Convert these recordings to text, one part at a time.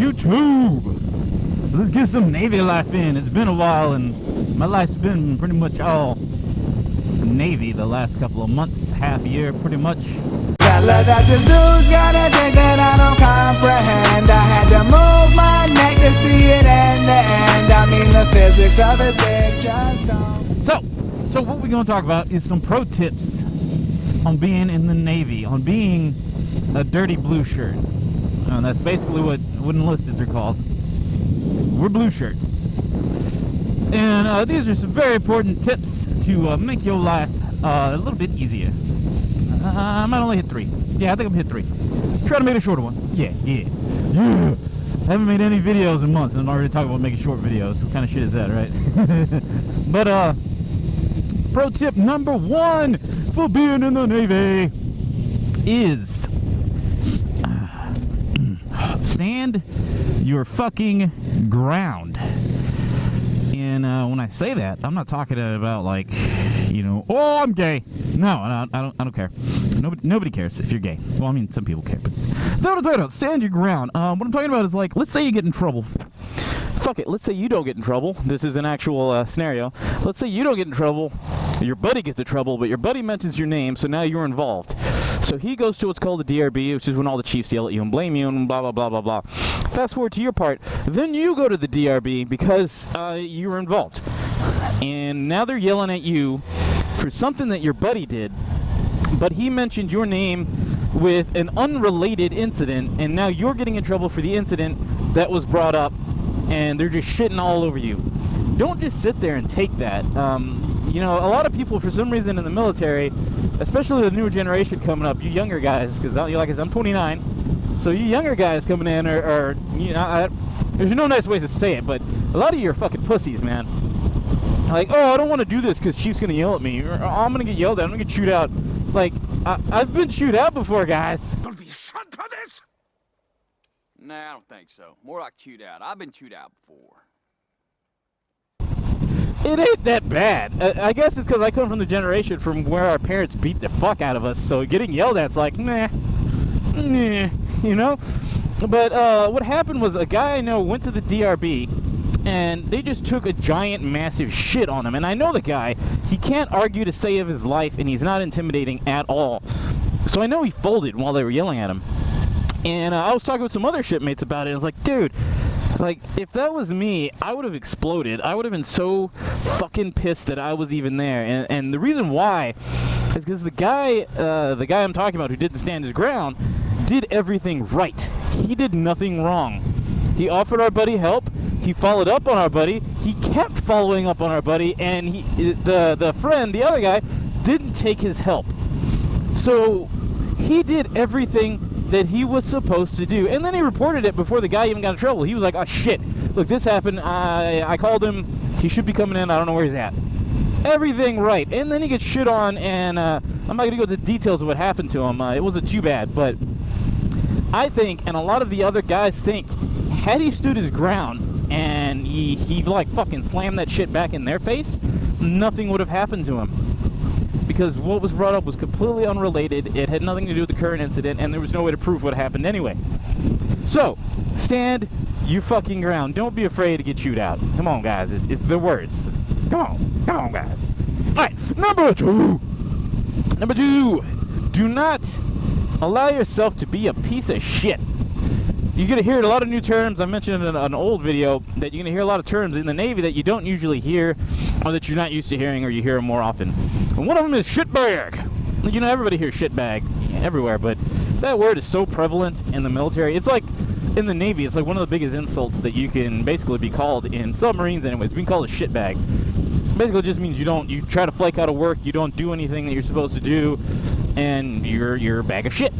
YouTube. Let's get some Navy life in. It's been a while, and my life's been pretty much all Navy the last couple of months, half year, pretty much. Tell her that this dude's got a dick that I don't comprehend. I had to move my neck to see it end to end. I mean, the physics of his dick just don't. So what we're going to talk about is some pro tips on being in the Navy, on being a dirty blue shirt. That's basically what enlisteds are called. We're blue shirts. And these are some very important tips to make your life a little bit easier. I might only hit 3. Yeah, I think I'm hit 3. Try to make a shorter one. Yeah. Haven't made any videos in months, and I'm already talking about making short videos. What kind of shit is that, right? But, pro tip number 1 for being in the Navy is stand your fucking ground. And when I say that, I'm not talking about like, oh, I'm gay. No, I don't care. Nobody cares if you're gay. Well, I mean, some people care, but that's what I'm talking about. Stand your ground. What I'm talking about is like, let's say you get in trouble. Fuck it. Let's say you don't get in trouble. This is an actual scenario. Let's say you don't get in trouble. Your buddy gets in trouble, but your buddy mentions your name, so now you're involved. So he goes to what's called the DRB, which is when all the chiefs yell at you and blame you and blah, blah, blah, blah, blah. Fast forward to your part. Then you go to the DRB because you were involved. And now they're yelling at you for something that your buddy did, but he mentioned your name with an unrelated incident, and now you're getting in trouble for the incident that was brought up, and they're just shitting all over you. Don't just sit there and take that. A lot of people, for some reason in the military, especially the newer generation coming up, you younger guys, because like I said, I'm 29, so you younger guys coming in are there's no nice ways to say it, but a lot of you are fucking pussies, man. Like, oh, I don't want to do this because Chief's going to yell at me, or oh, I'm going to get yelled at, I'm going to get chewed out. Like, I've been chewed out before, guys. Gonna be shot for this? Nah, I don't think so. More like chewed out. I've been chewed out before. It ain't that bad. I guess it's because I come from the generation from where our parents beat the fuck out of us, so getting yelled at's like, nah, But what happened was a guy I know went to the DRB, and they just took a giant, massive shit on him. And I know the guy. He can't argue to save his life, and he's not intimidating at all. So I know he folded while they were yelling at him. And I was talking with some other shipmates about it. I was like, dude, like, if that was me, I would have exploded. I would have been so fucking pissed that I was even there. And the reason why is because the guy I'm talking about who didn't stand his ground did everything right. He did nothing wrong. He offered our buddy help. He followed up on our buddy. He kept following up on our buddy, and the friend, the other guy, didn't take his help. So he did everything that he was supposed to do, and then he reported it before the guy even got in trouble. He was like, oh shit, look, this happened, I called him, he should be coming in, I don't know where he's at. Everything right. And then he gets shit on, and I'm not going to go into the details of what happened to him. It wasn't too bad, but I think, and a lot of the other guys think, had he stood his ground and he like fucking slammed that shit back in their face, nothing would have happened to him. Because what was brought up was completely unrelated, it had nothing to do with the current incident, and there was no way to prove what happened anyway. So, stand your fucking ground. Don't be afraid to get chewed out. Come on, guys, it's the words. Come on, guys. Alright, number 2, do not allow yourself to be a piece of shit. You're going to hear a lot of new terms. I mentioned in an old video that you're going to hear a lot of terms in the Navy that you don't usually hear, or that you're not used to hearing, or you hear them more often. And one of them is shitbag. Everybody hears shitbag everywhere, but that word is so prevalent in the military. It's like, in the Navy, it's like one of the biggest insults that you can basically be called in submarines anyways. Being called a shitbag basically just means you try to flake out of work, you don't do anything that you're supposed to do, and you're a bag of shit.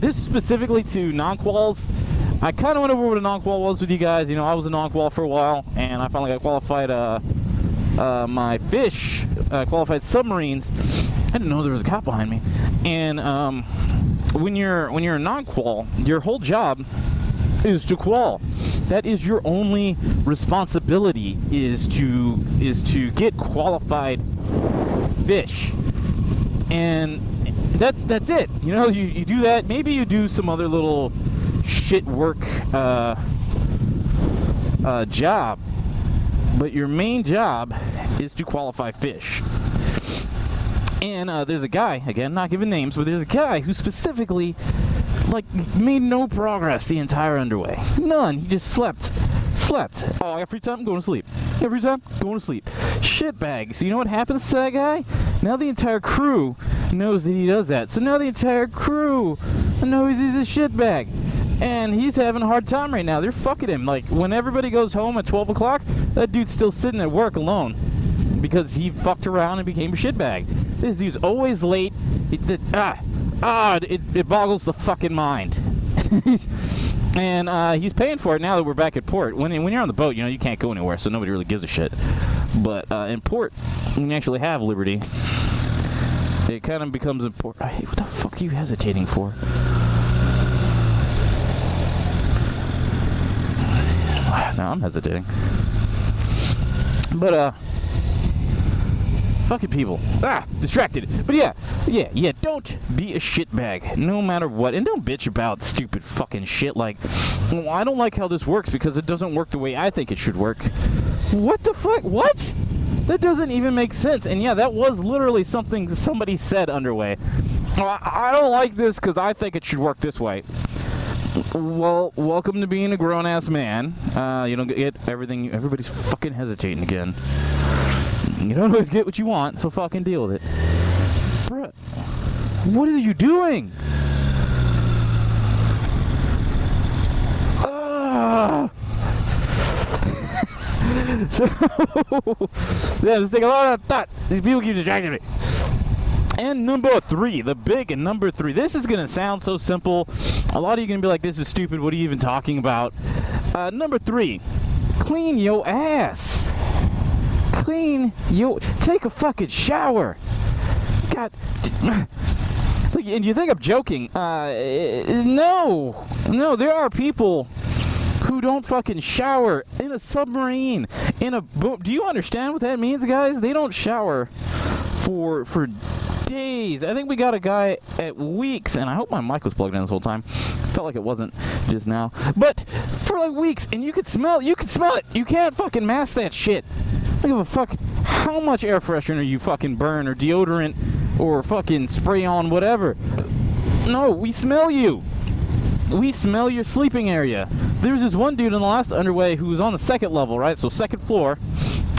This specifically to non-quals. I kind of went over what a non-qual was with you guys. I was a non-qual for a while, and I finally got qualified my fish qualified submarines. I didn't know there was a cop behind me. And when you're a non-qual, your whole job is to qual. That is your only responsibility, is to get qualified fish. And that's it. You do that. Maybe you do some other little shit work job, but your main job is to qualify fish. And there's a guy, again, not giving names, but there's a guy who specifically, like, made no progress the entire underway. None. He just slept. Oh, every time, going to sleep. Every time, going to sleep. Shitbag. So you know what happens to that guy? Now the entire crew knows that he does that. So now the entire crew knows he's a shitbag. And he's having a hard time right now. They're fucking him. Like, when everybody goes home at 12 o'clock, that dude's still sitting at work alone. Because he fucked around and became a shitbag. This dude's always late. It boggles the fucking mind. And he's paying for it now that we're back at port. When you're on the boat, you know, you can't go anywhere, so nobody really gives a shit. But in port, you can actually have liberty. It kind of becomes important. Hey, what the fuck are you hesitating for? Now I'm hesitating. But, fucking people. Distracted. But yeah, don't be a shitbag, no matter what. And don't bitch about stupid fucking shit like, well, I don't like how this works because it doesn't work the way I think it should work. What the fuck? What? That doesn't even make sense. And yeah, that was literally something somebody said underway. Well, I don't like this because I think it should work this way. Well, welcome to being a grown-ass man. You don't get everything. Everybody's fucking hesitating again. You don't always get what you want, so fucking deal with it. Bruh, what are you doing? So, yeah, just take a lot of thought. These people keep distracting me. And number 3, the big number 3. This is going to sound so simple. A lot of you are going to be like, this is stupid. What are you even talking about? Number 3, clean your ass. Take a fucking shower. God. And you think I'm joking. No, there are people who don't fucking shower in a submarine, in a boat. Do you understand what that means, guys? They don't shower for days. I think we got a guy at weeks, and I hope my mic was plugged in this whole time. Felt like it wasn't just now. But for like weeks, and you could smell it. You can't fucking mask that shit. I don't give a fuck how much air freshener you fucking burn, or deodorant, or fucking spray on, whatever. No, we smell you. We smell your sleeping area. There's this one dude in the last underway who was on the 2nd level, right? So 2nd floor.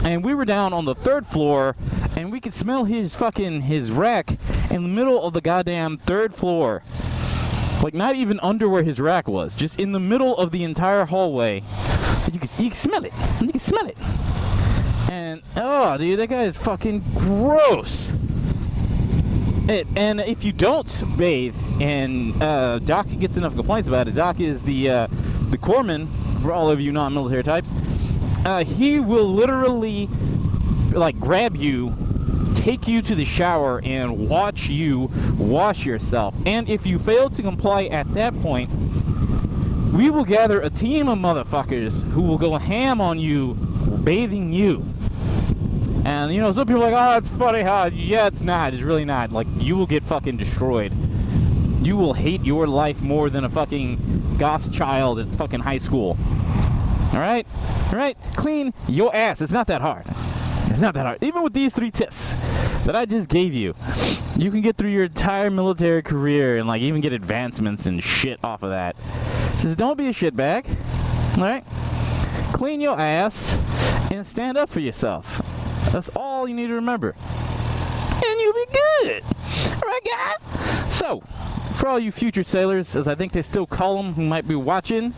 And we were down on the 3rd floor, and we could smell his rack in the middle of the goddamn 3rd floor. Like, not even under where his rack was. Just in the middle of the entire hallway. You can smell it. You can smell it. And, oh, dude, that guy is fucking gross. And if you don't bathe, and Doc gets enough complaints about it, Doc is the corpsman, for all of you non-military types, he will literally, like, grab you, take you to the shower, and watch you wash yourself. And if you fail to comply at that point, we will gather a team of motherfuckers who will go ham on you, bathing you. And, you know, some people are like, oh, it's funny how... Yeah, it's not. It's really not. Like, you will get fucking destroyed. You will hate your life more than a fucking goth child at fucking high school. Alright? Alright? Clean your ass. It's not that hard. It's not that hard. Even with these 3 tips that I just gave you, you can get through your entire military career and, like, even get advancements and shit off of that. Just don't be a shitbag. Alright? Clean your ass and stand up for yourself. That's all you need to remember. And you'll be good. Alright, guys? So, for all you future sailors, as I think they still call them, who might be watching,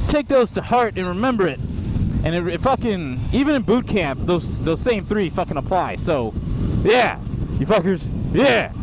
take those to heart and remember it. And it fucking, even in boot camp, those same 3 fucking apply. So, yeah, you fuckers, yeah.